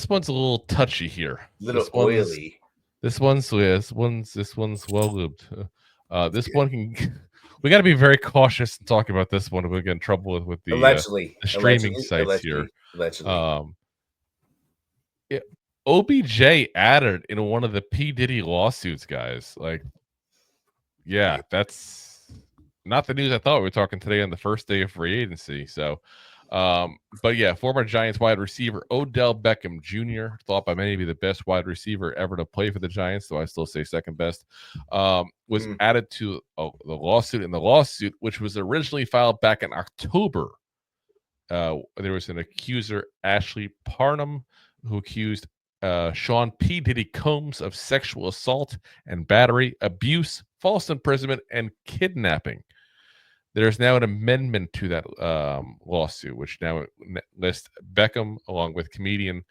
This one's a little touchy here. Little oily. This one's well lubed. This one can. We got to be very cautious in talking about this one. We'll get in trouble with the streaming sites here. Yeah, OBJ added in one of the P Diddy lawsuits, guys. Like, yeah, that's not the news I thought we were talking today on the first day of free agency. So, but yeah, former Giants wide receiver Odell Beckham Jr., thought by many to be the best wide receiver ever to play for the Giants, though I still say second best, was added to the lawsuit. In the lawsuit, which was originally filed back in October, there was an accuser, Ashley Parnham, who accused Sean P. Diddy Combs of sexual assault and battery, abuse, false imprisonment, and kidnapping. There's now an amendment to that lawsuit, which now lists Beckham along with comedian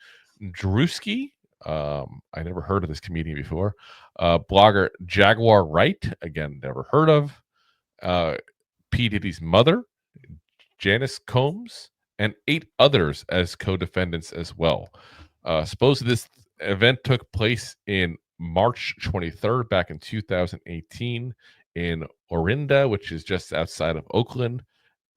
Druski. I never heard of this comedian before. Blogger Jaguar Wright, again, never heard of. P. Diddy's mother, Janice Combs, and 8 others as co-defendants as well. Supposedly this event took place in March 23rd, back in 2018, in Orinda, which is just outside of Oakland.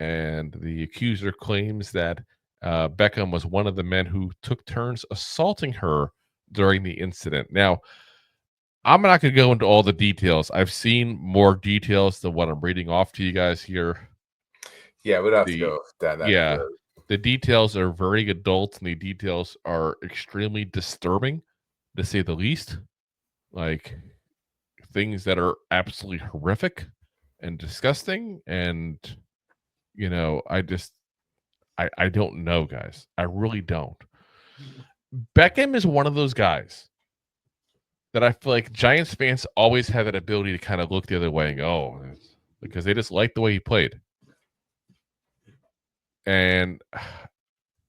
And the accuser claims that Beckham was one of the men who took turns assaulting her during the incident. Now, I'm not going to go into all the details. I've seen more details than what I'm reading off to you guys here. Yeah, we'd have to go down that road. The details are very adult, and the details are extremely disturbing, to say the least. Like, things that are absolutely horrific and disgusting. And, you know, I don't know, guys. I really don't. Beckham is one of those guys that I feel like Giants fans always have that ability to kind of look the other way and go, oh, because they just like the way he played. And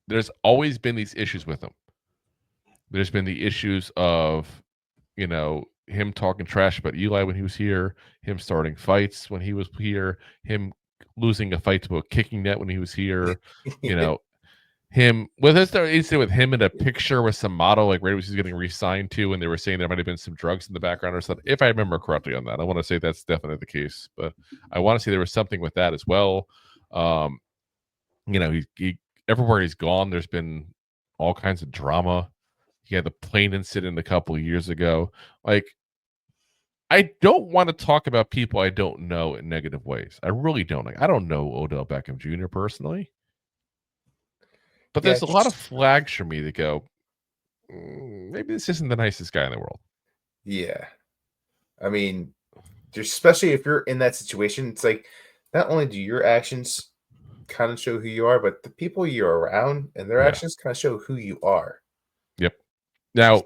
there's always been these issues with him. There's been the issues of, you know, him talking trash about Eli when he was here, him starting fights when he was here, him losing a fight to a kicking net when he was here, you know, him with him in a picture with some model like right was he's getting re-signed to, and they were saying there might have been some drugs in the background or something. If I remember correctly on that, I want to say that's definitely the case, but I want to say there was something with that as well. You know, he everywhere he's gone, there's been all kinds of drama. He had the plane incident a couple of years ago. Like, I don't want to talk about people I don't know in negative ways. I really don't. Like, I don't know Odell Beckham Jr. personally. But there's a lot of flags for me that go, maybe this isn't the nicest guy in the world. Yeah. I mean, especially if you're in that situation, it's like not only do your actions kind of show who you are, but the people you're around and their actions kind of show who you are. Yep. Now,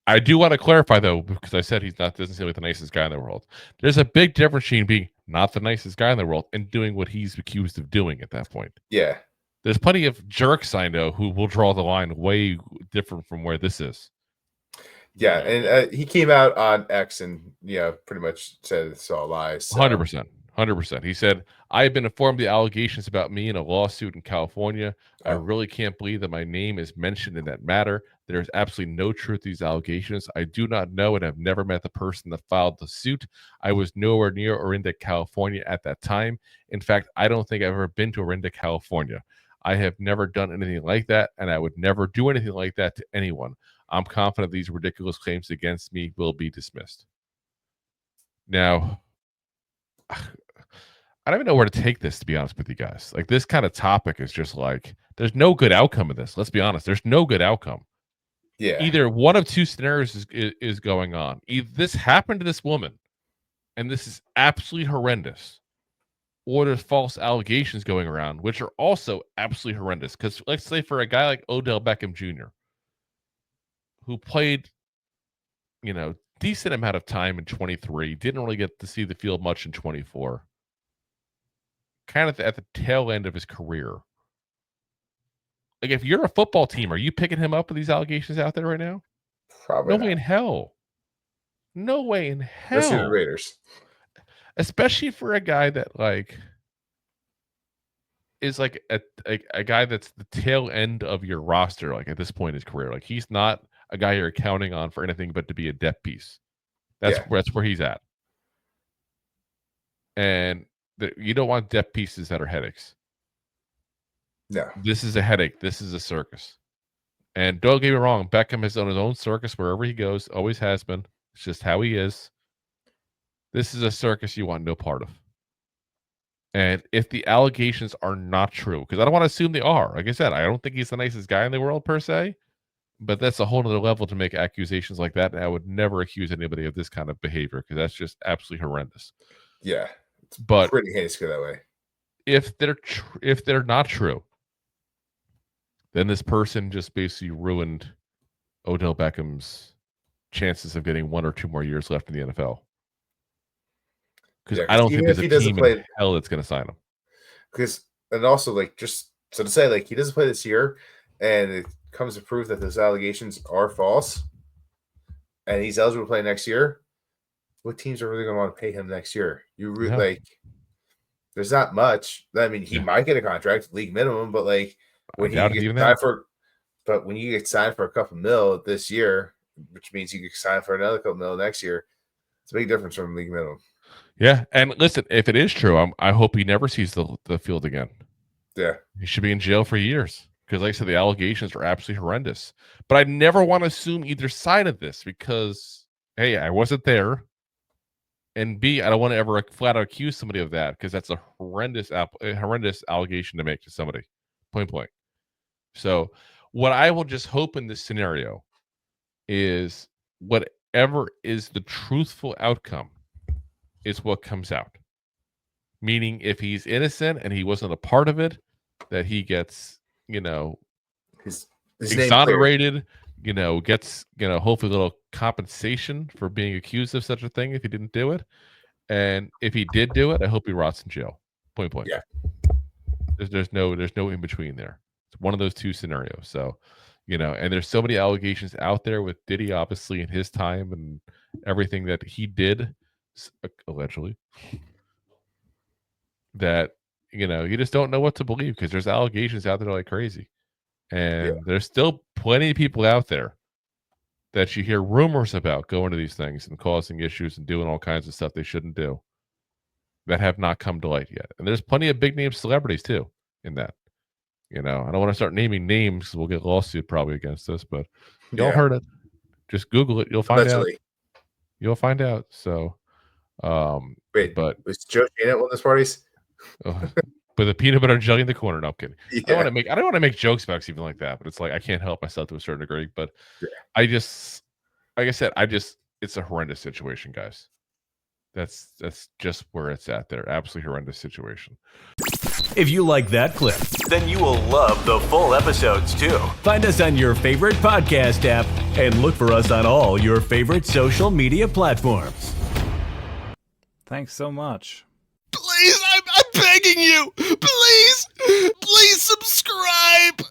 I do want to clarify, though, because I said doesn't seem like the nicest guy in the world. There's a big difference between being not the nicest guy in the world and doing what he's accused of doing at that point. Yeah. There's plenty of jerks I know who will draw the line way different from where this is. Yeah, and he came out on X and pretty much said it's all lies. So. 100%. He said, I have been informed of the allegations about me in a lawsuit in California. I really can't believe that my name is mentioned in that matter. There is absolutely no truth to these allegations. I do not know and have never met the person that filed the suit. I was nowhere near Orinda, California at that time. In fact, I don't think I've ever been to Orinda, California. I have never done anything like that, and I would never do anything like that to anyone. I'm confident these ridiculous claims against me will be dismissed. Now, I don't even know where to take this, to be honest with you guys. Like, this kind of topic is just like, there's no good outcome of this. Let's be honest. There's no good outcome. Yeah. Either one of two scenarios is going on. Either this happened to this woman, and this is absolutely horrendous, or there's false allegations going around, which are also absolutely horrendous. Because let's say for a guy like Odell Beckham Jr., who played, decent amount of time in 23, didn't really get to see the field much in 24, kind of at the tail end of his career. Like, if you're a football team, are you picking him up with these allegations out there right now? Probably no way in hell. No way in hell. Especially the Raiders. Especially for a guy that, like, is like a guy that's the tail end of your roster, like at this point in his career. Like he's not a guy you're counting on for anything but to be a depth piece. That's where he's at. And you don't want depth pieces that are headaches. No. This is a headache. This is a circus. And don't get me wrong, Beckham has done his own circus wherever he goes, always has been. It's just how he is. This is a circus you want no part of. And if the allegations are not true, because I don't want to assume they are. Like I said, I don't think he's the nicest guy in the world per se, but that's a whole other level to make accusations like that. And I would never accuse anybody of this kind of behavior because that's just absolutely horrendous. Yeah, it's but pretty heinous to go that way. If they're not true, then this person just basically ruined Odell Beckham's chances of getting 1 or 2 more years left in the NFL. Because I don't think there's a team in hell that's going to sign him. Because, and also, like, just so to say, like, he doesn't play this year, and it comes to prove that those allegations are false, and he's eligible to play next year, what teams are really going to want to pay him next year? Like, there's not much. I mean, he might get a contract, league minimum, but like when you get signed for a couple mil this year, which means you get signed for another couple mil next year, it's a big difference from league minimum. Yeah, and listen, if it is true, I hope he never sees the field again. Yeah, he should be in jail for years because, like I said, the allegations are absolutely horrendous. But I never want to assume either side of this because, A, I wasn't there, and B, I don't want to ever flat out accuse somebody of that because that's a horrendous allegation to make to somebody, point blank. So, what I will just hope in this scenario is whatever is the truthful outcome is what comes out. Meaning, if he's innocent and he wasn't a part of it, that he gets, his exonerated, gets, hopefully a little compensation for being accused of such a thing if he didn't do it. And if he did do it, I hope he rots in jail. Point blank. Yeah. There's no in between there. It's one of those two scenarios. So, and there's so many allegations out there with Diddy, obviously, in his time and everything that he did, allegedly, that, you just don't know what to believe because there's allegations out there like crazy. And there's still plenty of people out there that you hear rumors about going to these things and causing issues and doing all kinds of stuff they shouldn't do that have not come to light yet. And there's plenty of big name celebrities too in that. I don't want to start naming names because we'll get a lawsuit probably against us, but y'all heard it. Just Google it. You'll find out. You'll find out. So, wait, but was Joe Shane at one of those parties? With a peanut butter jelly in the corner. No, I'm kidding. Yeah. I don't want to make jokes about even like that, but it's like I can't help myself to a certain degree. But I just, like I said, it's a horrendous situation, guys. That's just where it's at there. Absolutely horrendous situation. If you like that clip, then you will love the full episodes too. Find us on your favorite podcast app and look for us on all your favorite social media platforms. Thanks so much. Please, I'm begging you. Please subscribe.